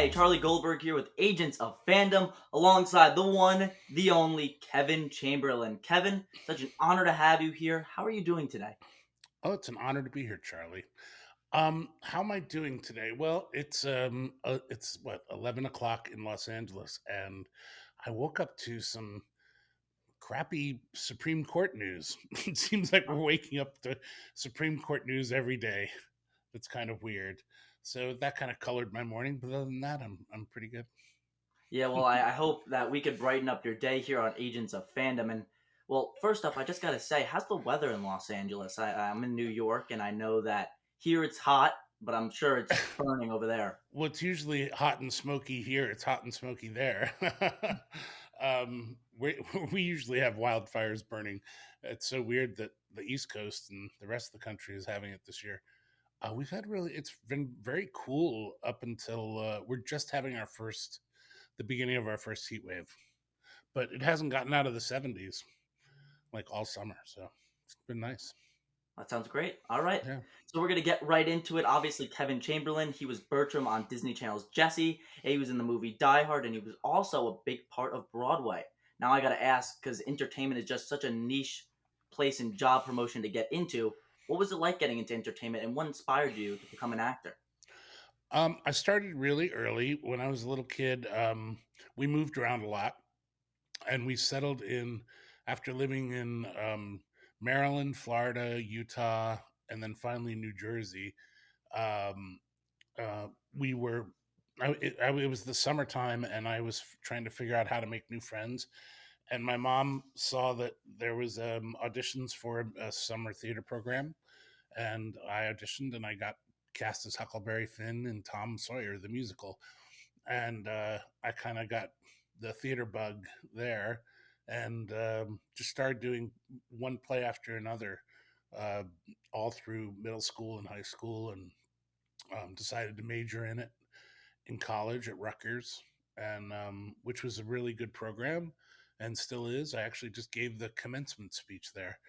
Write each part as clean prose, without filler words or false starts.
Hey, Charlie Goldberg here with Agents of Fandom, alongside the one, the only Kevin Chamberlin. Kevin, such an honor to have you here. How are you doing today? Oh, it's an honor to be here, Charlie. How am I doing today? Well, it's what 11 o'clock in Los Angeles, and I woke up to some crappy Supreme Court news. It seems like we're waking up to Supreme Court news every day. It's kind of weird. So that kind of colored my morning. But other than that, I'm pretty good. Yeah, well, I hope that we could brighten up your day here on Agents of Fandom. And, well, first up, I just gotta say, how's the weather in Los Angeles? I'm in New York, and I know that here it's hot, but I'm sure it's burning over there. Well, it's usually hot and smoky here. It's hot and smoky there. We usually have wildfires burning. It's so weird that the East Coast and the rest of the country is having it this year. We've had really, it's been very cool up until we're just having the beginning of our first heat wave, but it hasn't gotten out of the 70s like all summer. So it's been nice. That sounds great. All right. Yeah. So we're going to get right into it. Obviously, Kevin Chamberlin, he was Bertram on Disney Channel's Jessie. He was in the movie Die Hard, and he was also a big part of Broadway. Now, I got to ask, because entertainment is just such a niche place and job promotion to get into, what was it like getting into entertainment, and what inspired you to become an actor? I started really early when I was a little kid. We moved around a lot and we settled in after living in Maryland, Florida, Utah, and then finally New Jersey. Um, we were. It was the summertime, and I was trying to figure out how to make new friends. And my mom saw that there was auditions for a summer theater program, and I auditioned, and I got cast as Huckleberry Finn in Tom Sawyer the musical, and I kind of got the theater bug there, and just started doing one play after another, uh, all through middle school and high school, and decided to major in it in college at Rutgers, and which was a really good program, and still is. I actually just gave the commencement speech there.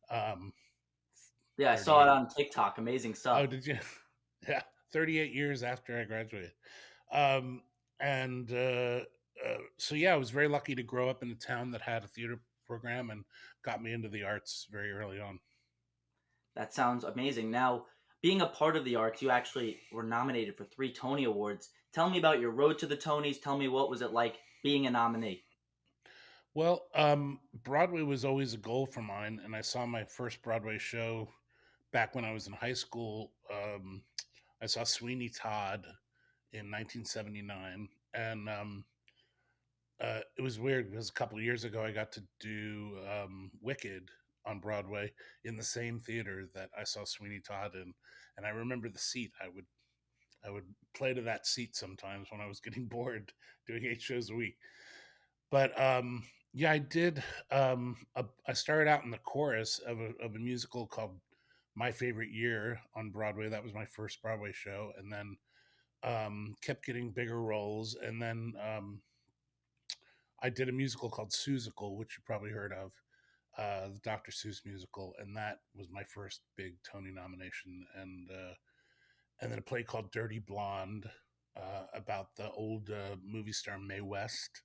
Um, Yeah, I saw it 38. on TikTok. Amazing Oh, stuff. did you? Yeah, 38 years after I graduated. Um, and so, yeah, I was very lucky to grow up in a town that had a theater program and got me into the arts very early on. That sounds amazing. Now, being a part of the arts, you actually were nominated for 3 Tony Awards. Tell me about your road to the Tonys. Tell me what was it like being a nominee. Well, Broadway was always a goal for mine, and I saw my first Broadway show back when I was in high school. I saw Sweeney Todd in 1979, and it was weird because a couple of years ago I got to do Wicked on Broadway in the same theater that I saw Sweeney Todd in, and I remember the seat. I would play to that seat sometimes when I was getting bored doing 8 shows a week. But yeah, I did. I started out in the chorus of a musical called My Favorite Year on Broadway. That was my first Broadway show, and then kept getting bigger roles, and then I did a musical called Seussical, which you probably heard of, the Dr. Seuss musical, and that was my first big Tony nomination. And then a play called Dirty Blonde, about the old movie star Mae West.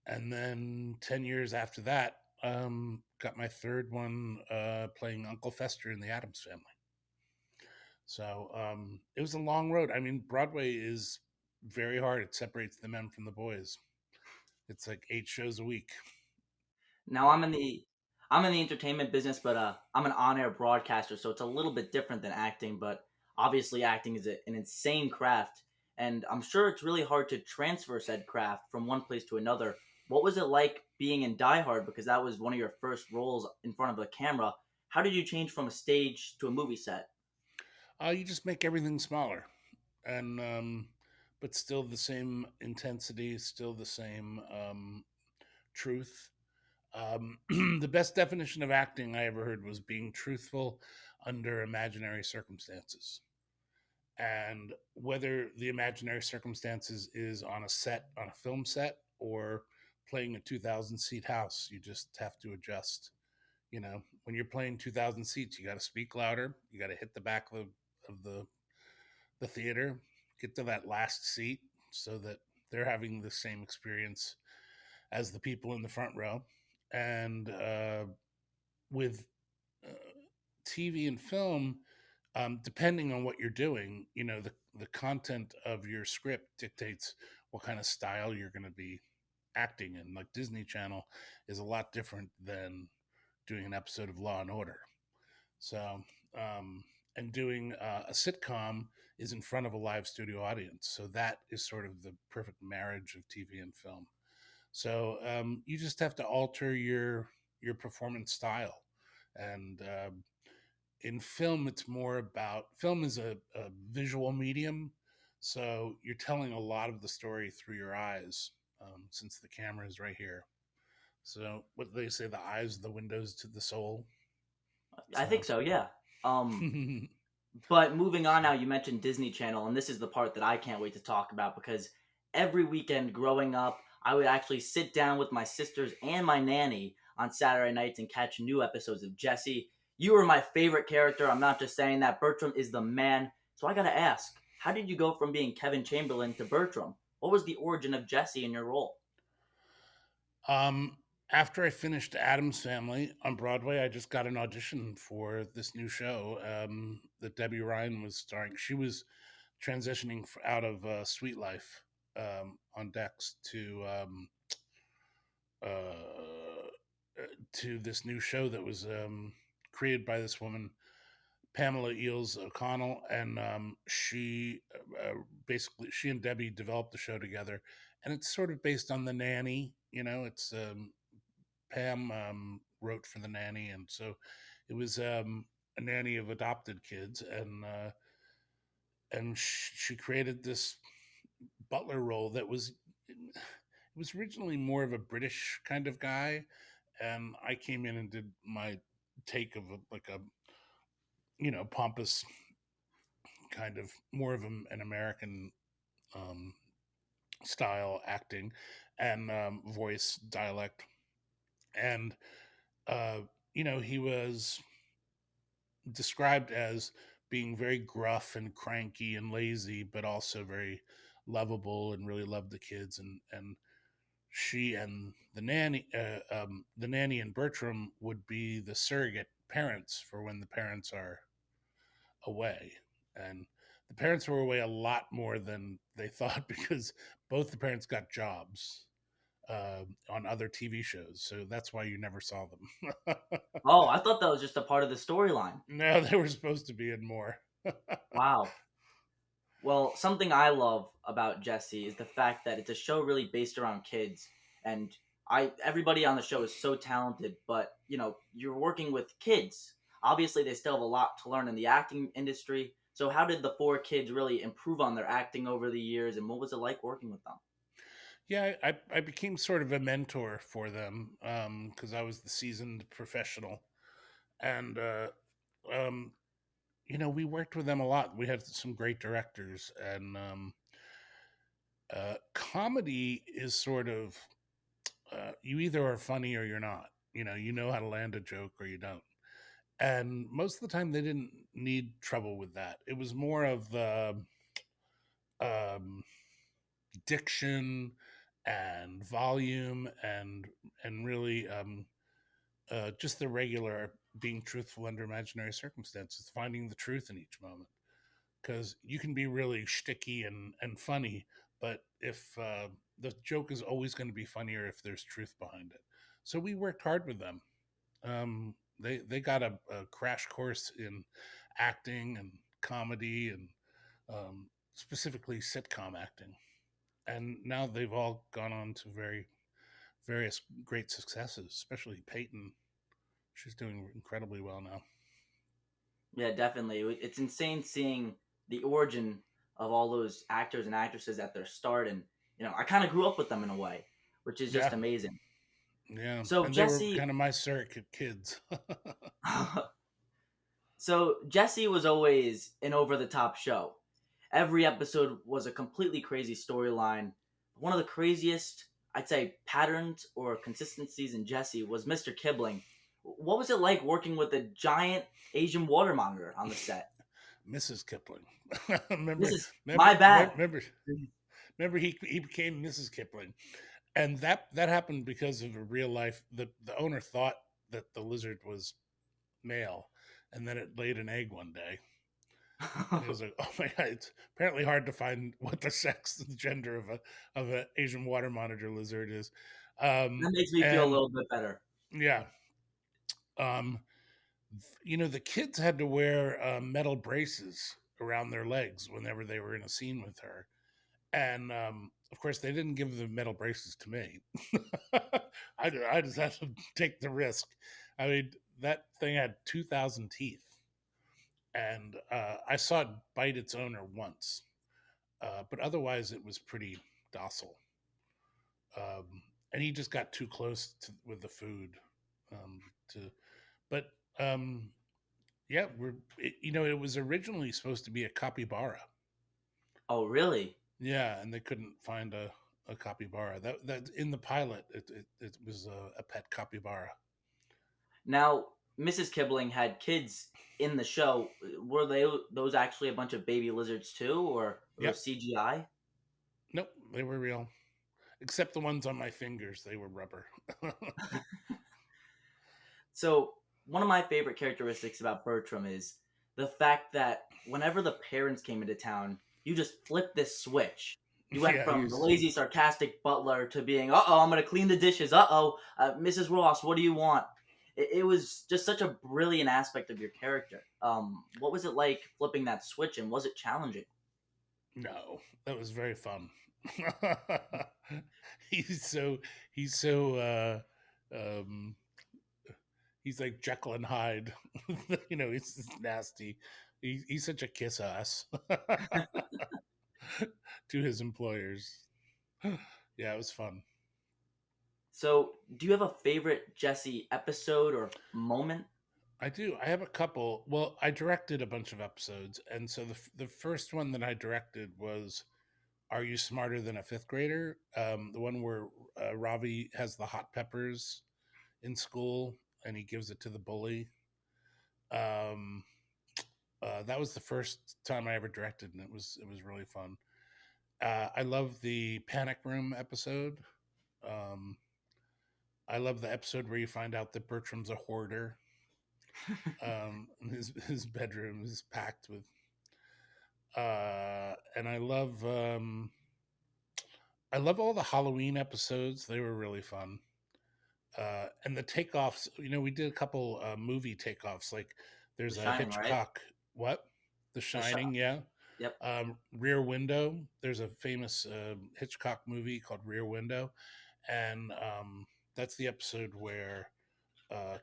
And then 10 years after that, got my third one playing Uncle Fester in The Addams Family. So it was a long road. I mean, Broadway is very hard. It separates the men from the boys. It's like 8 shows a week. Now, I'm in the entertainment business, but I'm an on-air broadcaster, so it's a little bit different than acting. But obviously, acting is an insane craft, and I'm sure it's really hard to transfer said craft from one place to another. What was it like being in Die Hard? Because that was one of your first roles in front of the camera. How did you change from a stage to a movie set? You just make everything smaller, and but still the same intensity, still the same truth. The best definition of acting I ever heard was being truthful under imaginary circumstances. And whether the imaginary circumstances is on a set, on a film set, or playing a 2,000 seat house, you just have to adjust. When you're playing 2,000 seats, you got to speak louder. You got to hit the back of the theater, get to that last seat, so that they're having the same experience as the people in the front row. And with uh, TV and film, depending on what you're doing, the content of your script dictates what kind of style you're going to be acting in. Like Disney Channel is a lot different than doing an episode of Law and Order. So, and doing a sitcom is in front of a live studio audience. So that is sort of the perfect marriage of TV and film. So you just have to alter your performance style, and in film, it's more about film is a visual medium, so you're telling a lot of the story through your eyes, since the camera is right here. So what do they say, the eyes are the windows to the soul. I think So so. Yeah. But moving on now, you mentioned Disney Channel, and this is the part that I can't wait to talk about because every weekend growing up, I would actually sit down with my sisters and my nanny on Saturday nights and catch new episodes of Jessie. You were my favorite character. I'm not just saying that. Bertram is the man. So I gotta ask, how did you go from being Kevin Chamberlin to Bertram? What was the origin of Jessie in your role? um, after I finished Adam's Family on Broadway, I just got an audition for this new show that Debbie Ryan was starring. She was transitioning out of Sweet Life on decks uh, to this new show that was created by this woman, Pamela Eels O'Connell, and basically she and Debbie developed the show together, and it's sort of based on The Nanny. It's Pam wrote for The Nanny, and so it was a nanny of adopted kids, and she created this butler role that was it was originally more of a British kind of guy, and I came in and did my take of like a pompous kind of more of an American um, style acting and voice dialect, and uh, he was described as being very gruff and cranky and lazy, but also very lovable and really loved the kids. And she and the nanny and Bertram would be the surrogate parents for when the parents are away. And the parents were away a lot more than they thought because both the parents got jobs on other TV shows. So that's why you never saw them. Oh, I thought that was just a part of the storyline. No, they were supposed to be in more. Wow. Well, something I love about Jesse is the fact that it's a show really based around kids, and I everybody on the show is so talented. But you're working with kids. Obviously, they still have a lot to learn in the acting industry. So, how did the four kids really improve on their acting over the years, and what was it like working with them? Yeah, I became sort of a mentor for them because I was the seasoned professional. And, um, we worked with them a lot. We had some great directors. And comedy is sort of you either are funny or you're not. You know how to land a joke or you don't. And most of the time, they didn't need trouble with that. It was more of the um, diction and volume and really just the regular being truthful under imaginary circumstances, finding the truth in each moment. Because you can be really shticky and funny, but if the joke is always going to be funnier if there's truth behind it. So we worked hard with them. They got a crash course in acting and comedy and specifically sitcom acting, and now they've all gone on to various great successes, especially Peyton. She's doing incredibly well now. Yeah, definitely. It's insane seeing the origin of all those actors and actresses at their start, and I kind of grew up with them in a way, which is just Yeah, amazing. yeah, So and they were Jesse, kind of my surrogate kids. so Jesse was always an over-the-top show. Every episode was a completely crazy storyline. One of the craziest, I'd say, patterns or consistencies in Jesse was Mr. Kibling. What was it like working with a giant Asian water monitor on the set? Mrs. Kipling. This remember, is my bad. remember. Remember, he became Mrs. Kipling, and that happened because of a real life. The owner thought that the lizard was male, and then it laid an egg one day, and it was like, oh my god! It's apparently hard to find what the sex and gender of an Asian water monitor lizard is, That makes me feel a and little bit better. yeah, um, the kids had to wear metal braces around their legs whenever they were in a scene with her. And of course, they didn't give the metal braces to me. I just had to take the risk. I mean, that thing had 2,000 teeth. And I saw it bite its owner once. But otherwise, it was pretty docile. And he just got too close with the food. Um, to, but yeah, it was originally supposed to be a capybara. Oh, really? Yeah, and they couldn't find a capybara. That in the pilot, it was a pet capybara. Now, Mrs. Kibling had kids in the show. Were they those actually a bunch of baby lizards too, or Yep. CGI? Nope, they were real. Except the ones on my fingers, they were rubber. So, one of my favorite characteristics about Bertram is the fact that whenever the parents came into town, you just flipped this switch. You went Yeah, from the lazy, sarcastic butler to being, uh oh, I'm going to clean the dishes. Uh oh, Mrs. Ross, what do you want? It was just such a brilliant aspect of your character. What was it like flipping that switch, and was it challenging? no, that was very fun. he's so he's so um he's like Jekyll and Hyde. He's just nasty. He's such a kiss ass to his employers. Yeah, it was fun. So, do you have a favorite Jesse episode or moment? I do. I have a couple. Well, I directed a bunch of episodes, and so the first one that I directed was "Are You Smarter Than a Fifth Grader?" The one where Ravi has the hot peppers in school, and he gives it to the bully. Um, that was the first time I ever directed, and it was really fun. I love the panic room episode. Um, I love the episode where you find out that Bertram's a hoarder. His bedroom is packed with and I love all the Halloween episodes. They were really fun. And the takeoffs, we did a couple movie takeoffs. Like The there's a Shining, right? Hitchcock, what? The The Shi Shining, yeah. Yep. Rear Window. There's a famous Hitchcock movie called Rear Window, and that's the episode where uh,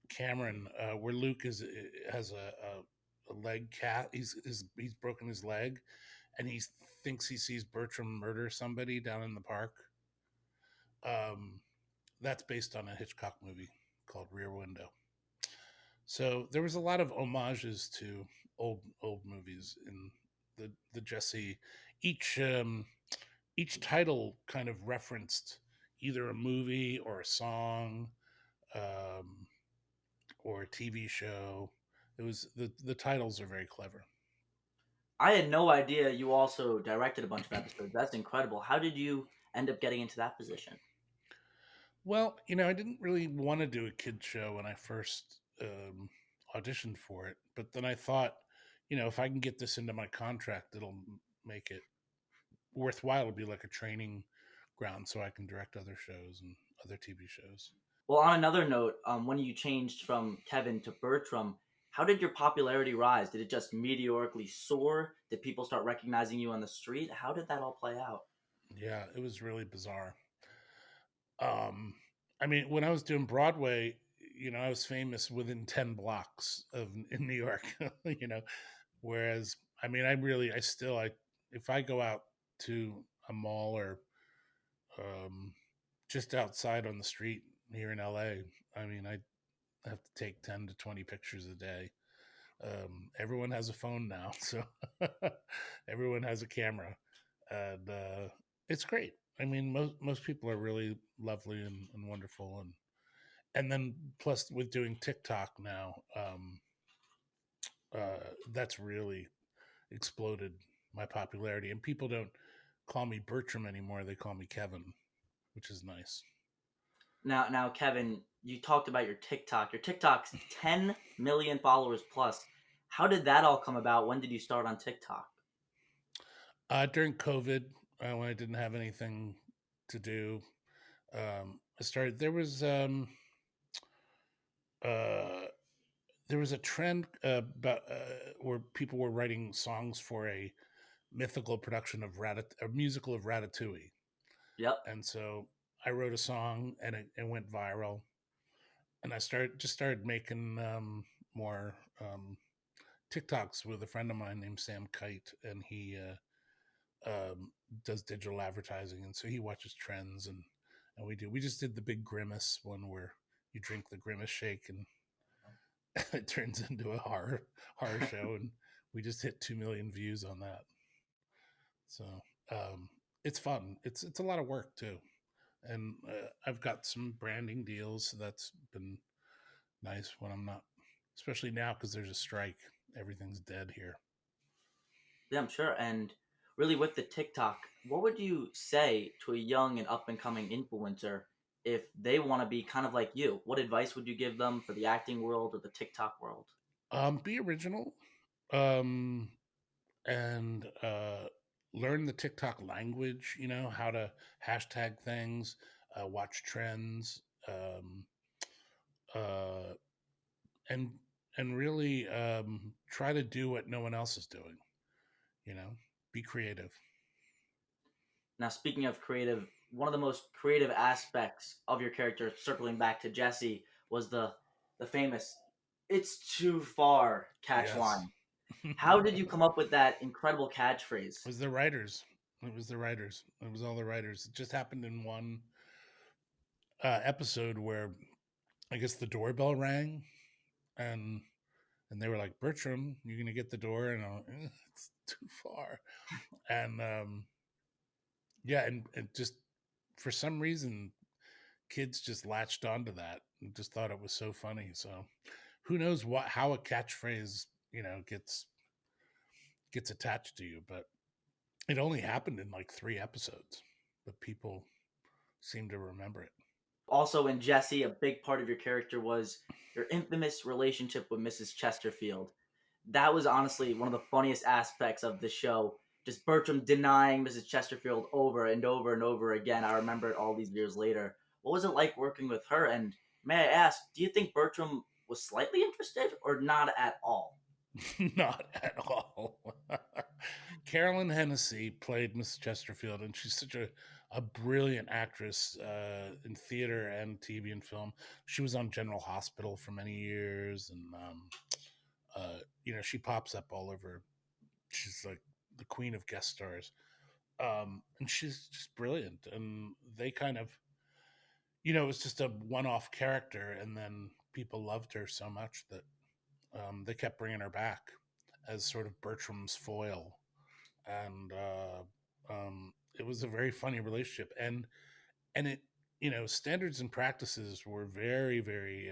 Cameron, where Luke has a leg cat. He's broken his leg, and he thinks he sees Bertram murder somebody down in the park. Um, that's based on a Hitchcock movie called Rear Window. So there was a lot of homages to old movies in the Jesse. Each each title kind of referenced either a movie or a song, um, or a TV show. It was the titles are very clever. I had no idea you also directed a bunch of episodes. That's incredible. How did you end up getting into that position? Well, I didn't really want to do a kid show when I first auditioned for it, but then I thought, if I can get this into my contract, it'll make it worthwhile. It'll be like a training ground, so I can direct other shows and other TV shows. Well, on another note, when you changed from Kevin to Bertram, how did your popularity rise? Did it just meteorically soar? Did people start recognizing you on the street? How did that all play out? Yeah, it was really bizarre. Um, I mean, when I was doing Broadway, I was famous within 10 blocks of in New York, whereas I mean, if I go out to a mall or um, just outside on the street here in LA, I mean, I have to take 10 to 20 pictures a day. Everyone has a phone now, so everyone has a camera, and it's great. I mean, most people are really lovely and wonderful, and then plus with doing TikTok now, that's really exploded my popularity, and people don't call me Bertram anymore. They call me Kevin, which is nice. Now, Kevin, you talked about your TikTok. Your TikTok's 10 million followers plus. How did that all come about? When did you start on TikTok? During COVID, when I didn't have anything to do, I started. Uh, there was a trend where people were writing songs for a mythical production of a musical of Ratatouille, Yep. and so I wrote a song and it went viral. And I started making more TikToks with a friend of mine named Sam Kite, and he does digital advertising, and so he watches trends, and we just did the big grimace one where you drink the grimace shake and it turns into a horror show, and we just hit 2 million views on that. So um, it's fun. It's a lot of work too, and I've got some branding deals. So that's been nice when I'm not, especially now because there's a strike. Everything's dead here. Yeah, I'm sure. And really, with the TikTok, what would you say to a young and up and coming influencer if they want to be kind of like you? What advice would you give them for the acting world or the TikTok world? Be original, um, and learn the TikTok language. You know how to hashtag things, watch trends, uh, and really try to do what no one else is doing. You know, be creative. Now, speaking of creative, one of the most creative aspects of your character, circling back to Jessie, was the famous "It's too far" catch Yes. line. How did you come up with that incredible catchphrase? Was the writers. It was the writers. It was all the writers. It just happened in one episode where I guess the doorbell rang, and they were like, "Bertram, you're gonna get the door," and I'm like, it's too far. And yeah, and just for some reason, kids just latched onto that and just thought it was so funny. So who knows how a catchphrase gets attached to you, but it only happened in like 3 episodes, but people seem to remember it. Also, in Jessie, a big part of your character was your infamous relationship with Mrs. Chesterfield. That was honestly one of the funniest aspects of the show. Just Bertram denying Mrs. Chesterfield over and over and over again. I remember it all these years later. What was it like working with her? And may I ask, do you think Bertram was slightly interested or not at all? Not at all. Carolyn Hennessy played Miss Chesterfield, and she's such a brilliant actress in theater and TV and film. She was on General Hospital for many years, and she pops up all over. She's like the queen of guest stars, and she's just brilliant. And they kind of, it was just a one-off character, and then people loved her so much that they kept bringing her back as sort of Bertram's foil, and it was a very funny relationship. And it, standards and practices were very, very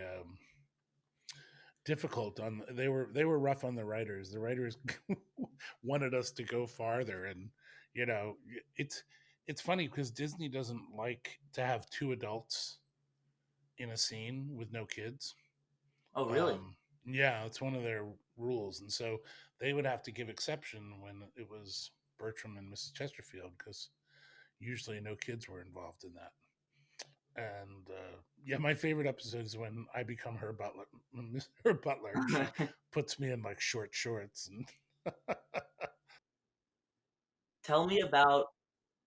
difficult. They were rough on the writers. The writers wanted us to go farther, and you know, it's it's funny because Disney doesn't like to have two adults in a scene with no kids. Oh, really? Um, yeah, it's one of their rules, and so they would have to give exception when it was Bertram and Mrs. Chesterfield because usually no kids were involved in that. And yeah, my favorite episode is when I become her butler, her butler, and she puts me in like short shorts. And Tell me about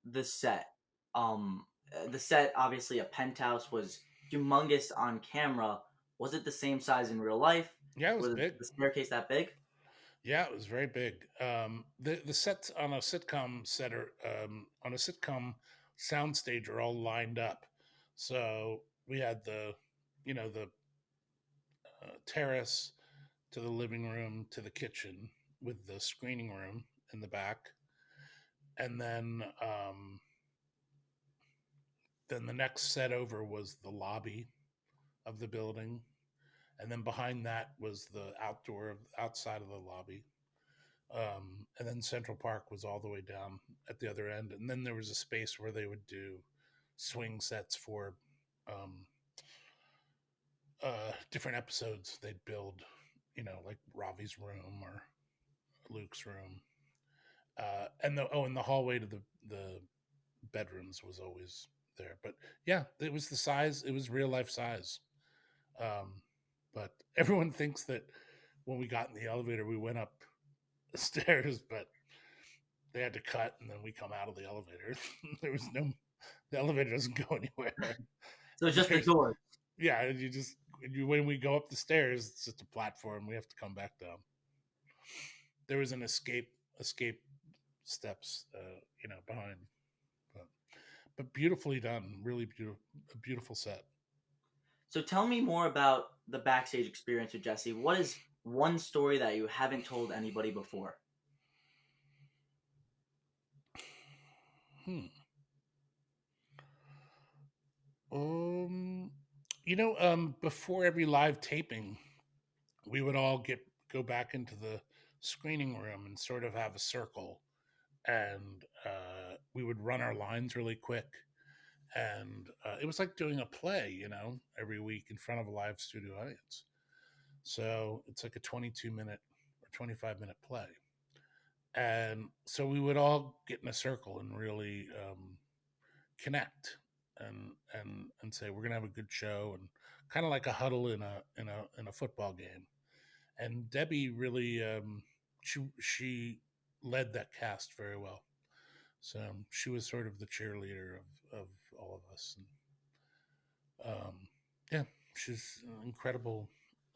the set. The set, obviously, a penthouse, was humongous on camera. Was it the same size in real life? yeah, it was Was big. the staircase that big? Yeah, it was very big. The sets on a sitcom set are on a sitcom soundstage are all lined up. So we had the terrace to the living room to the kitchen with the screening room in the back, and then the next set over was the lobby of the building, and then behind that was the outside of the lobby, And then Central Park was all the way down at the other end, and then there was a space where they would do swing sets for um, different episodes. They'd build, like Ravi's room or Luke's room, and the hallway to the bedrooms was always there. But yeah, it was the size. It was real life size. Um, but everyone thinks that when we got in the elevator, we went up the stairs, but they had to cut, and then we come out of the elevator. There was no, the elevator doesn't go anywhere. So it's just the There's, door. yeah, when we go up the stairs, it's just a platform. We have to come back down. There was an escape steps, behind, but beautifully done. Really beautiful, a beautiful set. So tell me more about the backstage experience with Jessie. What is one story that you haven't told anybody before? Hmm. Um, before every live taping, we would all go back into the screening room and sort of have a circle, and we would run our lines really quick, and it was like doing a play, every week in front of a live studio audience. So it's like a 22-minute or 25-minute play, and so we would all get in a circle and really connect and say we're gonna have a good show, and kind of like a huddle in a football game. And Debbie really she led that cast very well. So she was sort of the cheerleader of all of us. And yeah, she's an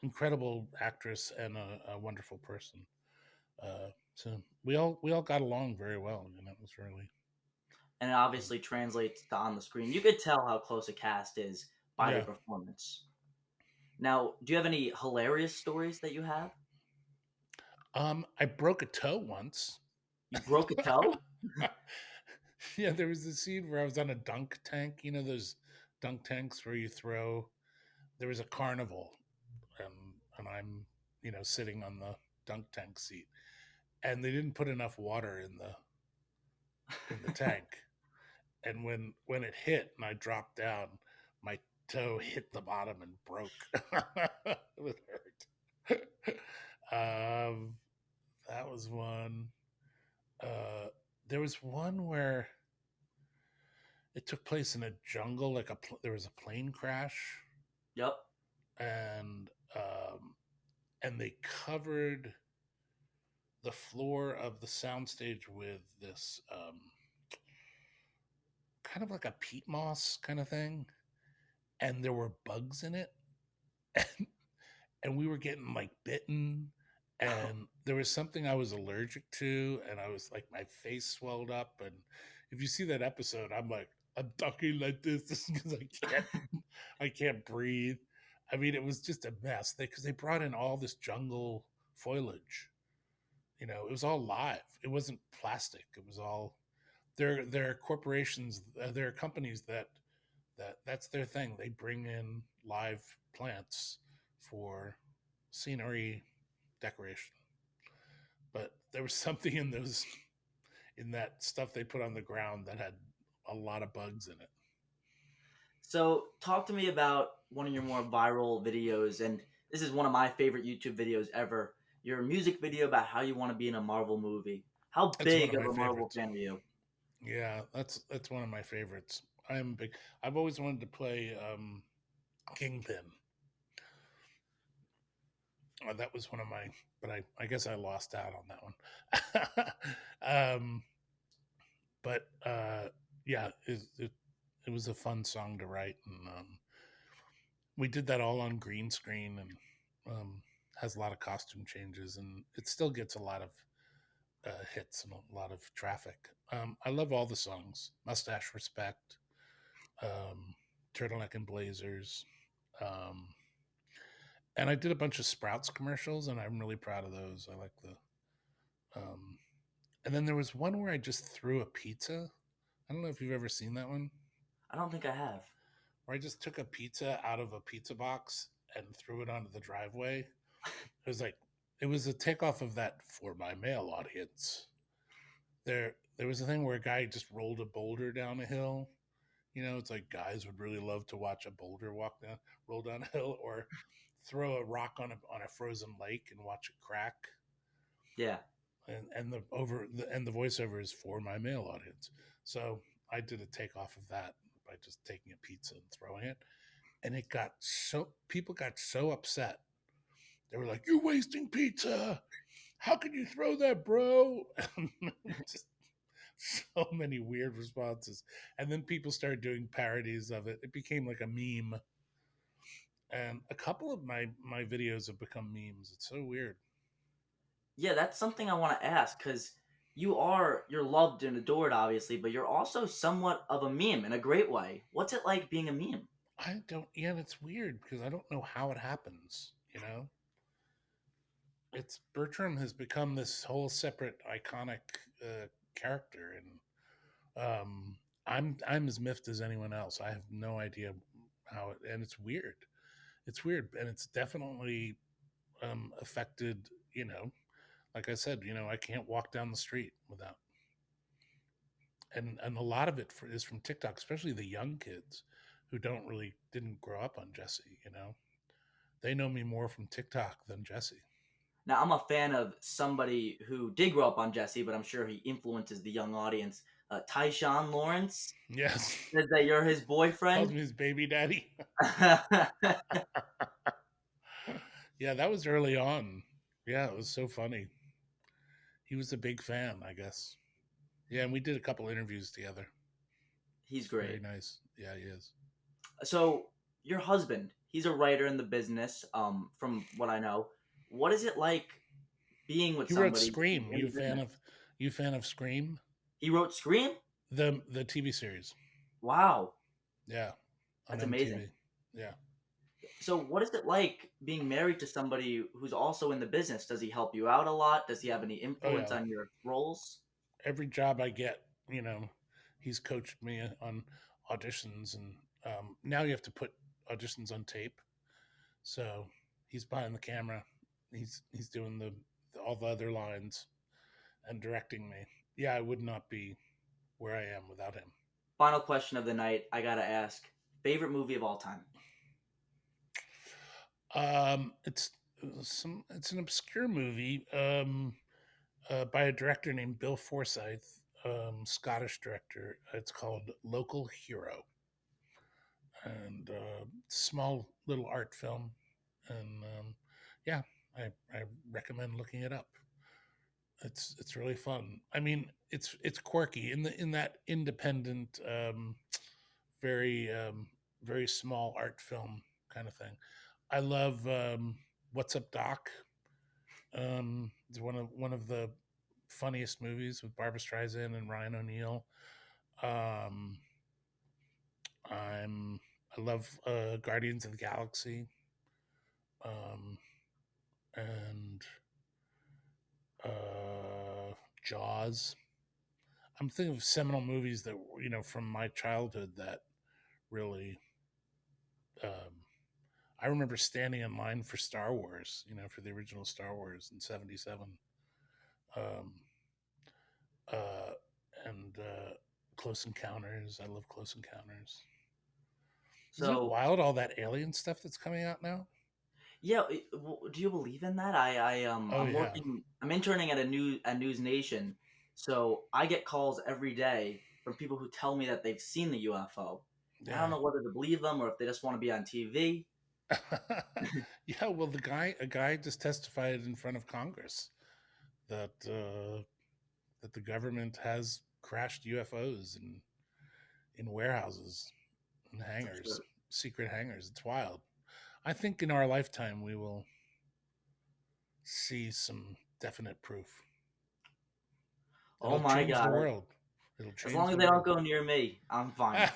incredible actress and a wonderful person. So we all got along very well, and it was really And it obviously translates to on the screen. You could tell how close a cast is by their yeah. performance. Now, do you have any hilarious stories that you have? I broke a toe once. You broke a toe? Yeah, there was a scene where I was on a dunk tank. You know those dunk tanks where you throw. There was a carnival, and I'm sitting on the dunk tank seat, and they didn't put enough water in the tank. And when it hit and I dropped down, my toe hit the bottom and broke. It would hurt. um, that was one. Uh, there was one where it took place in a jungle, like there was a plane crash, Yep. and um, and they covered the floor of the soundstage with this kind of like a peat moss kind of thing, and there were bugs in it, and, and we were getting like bitten, and there was something I was allergic to, and I was like my face swelled up, and if you see that episode, I'm talking like this because I can't breathe. I mean, it was just a mess because they brought in all this jungle foliage. It was all live. It wasn't plastic. It was all there are corporations, there are companies that's their thing. They bring in live plants for scenery decoration. But there was something in that stuff they put on the ground that had a lot of bugs in it. So, talk to me about one of your more viral videos, and this is one of my favorite YouTube videos ever. Your music video about how you want to be in a Marvel movie. How That's one big of of my a Marvel favorites. fan are you? Yeah, that's one of my favorites. I'm big. I've always wanted to play Kingpin. That was one of my, but I guess I lost out on that one. But yeah, it was a fun song to write, and we did that all on green screen, and has a lot of costume changes, and it still gets a lot of hits and a lot of traffic. I love all the songs: Mustache Respect, um, Turtleneck and Blazers. Um, and I did a bunch of Sprouts commercials, and I'm really proud of those. I like um, and then there was one where I just threw a pizza. I don't know if you've ever seen that one, I don't think I have. where I just took a pizza out of a pizza box and threw it onto the driveway. It was like it was a takeoff of that for my male audience. There was a thing where a guy just rolled a boulder down a hill. You know, it's like guys would really love to watch a boulder roll down a hill, or throw a rock on a frozen lake and watch it crack. Yeah. And the voiceover is for my male audience. So I did a takeoff of that by just taking a pizza and throwing it, and it got so people got so upset. They were like, "You're wasting pizza! How can you throw that, bro?" Just so many weird responses, and then people started doing parodies of it. It became like a meme, and a couple of my videos have become memes. It's so weird. Yeah, that's something I want to ask because you're loved and adored, obviously, but you're also somewhat of a meme in a great way. What's it like being a meme? I don't. Yeah, it's weird because I don't know how it happens. You know, it's Bertram has become this whole separate iconic character, and I'm as miffed as anyone else. I have no idea how it, and it's weird. It's weird, and it's definitely affected. You know, like I said, you know, I can't walk down the street without, and a lot of it is from TikTok, especially the young kids who didn't grow up on Jessie. You know, they know me more from TikTok than Jessie. Now, I'm a fan of somebody who did grow up on Jesse, but I'm sure he influences the young audience. Tyshawn Lawrence Yes, says that you're his calls boyfriend. me his baby daddy. Yeah, that was early on. Yeah, it was so funny. He was a big fan, I guess. Yeah, and we did a couple interviews together. He's It's very great. nice. Yeah, he is. So, your husband, he's a writer in the business, from what I know. What is it like being with He wrote somebody Scream. in the business? You fan of Scream? He wrote Scream? The TV series. Wow, Yeah, on that's amazing. MTV. Yeah. So, what is it like being married to somebody who's also in the business? Does he help you out a lot? Does he have any Oh influence yeah. on your roles? Every job I get, you know, he's coached me on auditions, and now you have to put auditions on tape. So he's behind the camera. He's doing all the other lines and directing me. Yeah, I would not be where I am without him. Final question of the night. I gotta ask: favorite movie of all time? It's it's an obscure movie by a director named Bill Forsyth, Scottish director. It's called Local Hero, and small little art film, and yeah, I recommend looking it up. It's really fun. I mean, it's quirky in that independent, very very small art film kind of thing. I love What's Up Doc. It's one of the funniest movies with Barbara Streisand and Ryan O'Neal. Um, I love Guardians of the Galaxy. Um, and Jaws. I'm thinking of seminal movies that you know from my childhood that really. Um, I remember standing in line for Star Wars, you know, for the original Star Wars in '77, um, uh, and Close Encounters. I love Close Encounters. Isn't it So, wild all that alien stuff that's coming out now? yeah, do you believe in that? Oh yeah, I'm interning at a News Nation, so I get calls every day from people who tell me that they've seen the UFO. And I don't yeah, know whether to believe them or if they just want to be on TV. yeah. Well, a guy just testified in front of Congress that that the government has crashed UFOs in warehouses and For hangars, sure. secret hangars. It's wild. I think in our lifetime we will see some definite proof. Oh It'll my change the God! world. It'll As change long as the they don't world. go near me, I'm fine.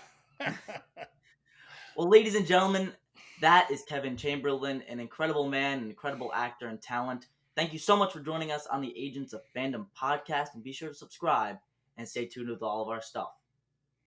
Well, ladies and gentlemen, that is Kevin Chamberlin, an incredible man, an incredible actor and talent. Thank you so much for joining us on the Agents of Fandom podcast, and be sure to subscribe and stay tuned with all of our stuff.